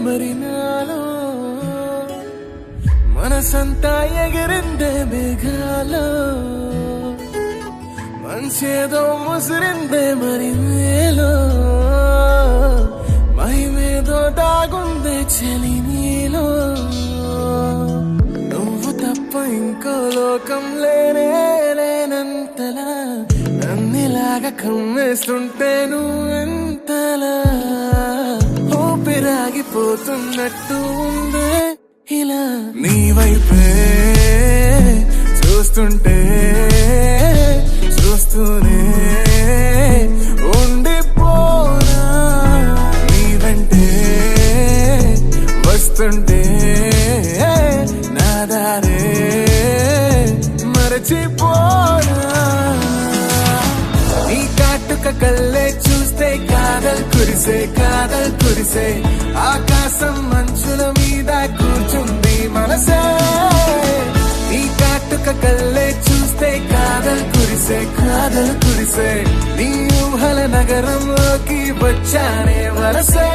మరి నాలో మనసంతా ఎగిరిందే మేఘాలో మంచేదో ముసిరిందే మరి నేలో మహిమేదో దాగుందే చలి నీలో నువ్వు తప్ప ఇంకో లోకం లేనంతలా నన్నిలాగా కమ్మేస్తుంటే నువ్వెంతలా ఊపిరాగిపోతున్నట్టు ఉందే ఇలా నీ వైపే చూస్తుంటే చూస్తూనే ఉండిపోనా నీ వెంటే వస్తుంటే నా దారే మరచిపోనా నీ కాటుక కళ్ళే చూస్తే కాదల్ కురిసే ఆకాశం మంచుల మీద కూర్చుంది మనసే నీ కాటుక కళ్ళే చూస్తే కాదల్ కురిసే నీ ఊహల నగరంలోకి వచ్చానే వరసే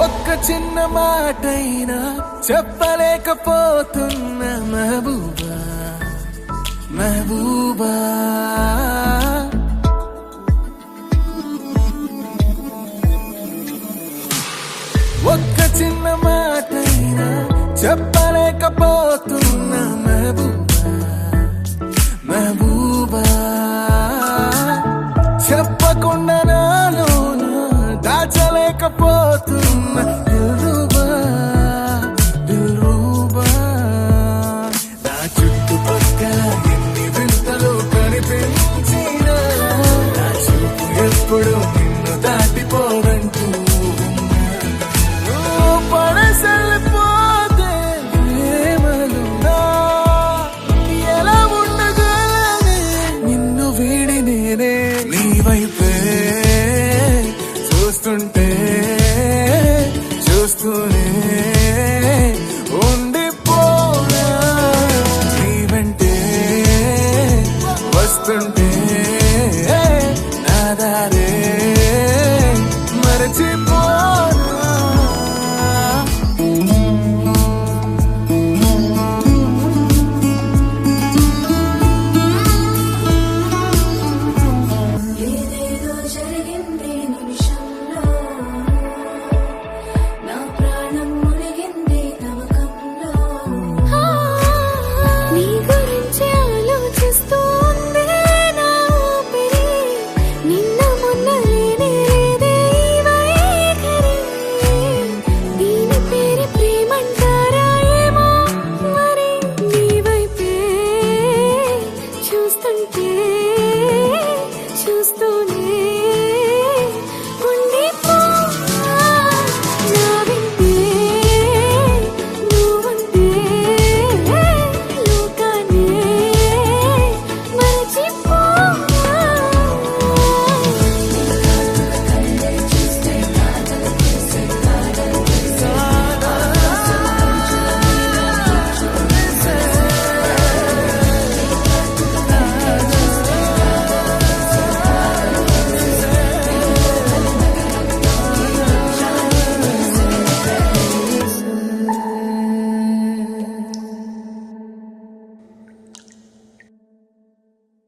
ఒక్క చిన్న మాటైనా చెప్పలేకపోతున్నా మెహబూబా ఒక్క చిన్న మాటైనా చెప్పలేకపోతున్నా మెహబూబా చెప్పకుండా నాలో దాచలేకపోతున్నా దిల్రూబా నా చుట్టుపక్కల ఎన్ని వింతలు కనిపించినా నా చూపు ఎప్పుడు నిన్ను దాటిపోదంటూ పడసలిపోతే ప్రేమలున్నా ఎలా ఉండగలనే నిన్ను వీడి నేనే నీ వైపే చూస్తూనే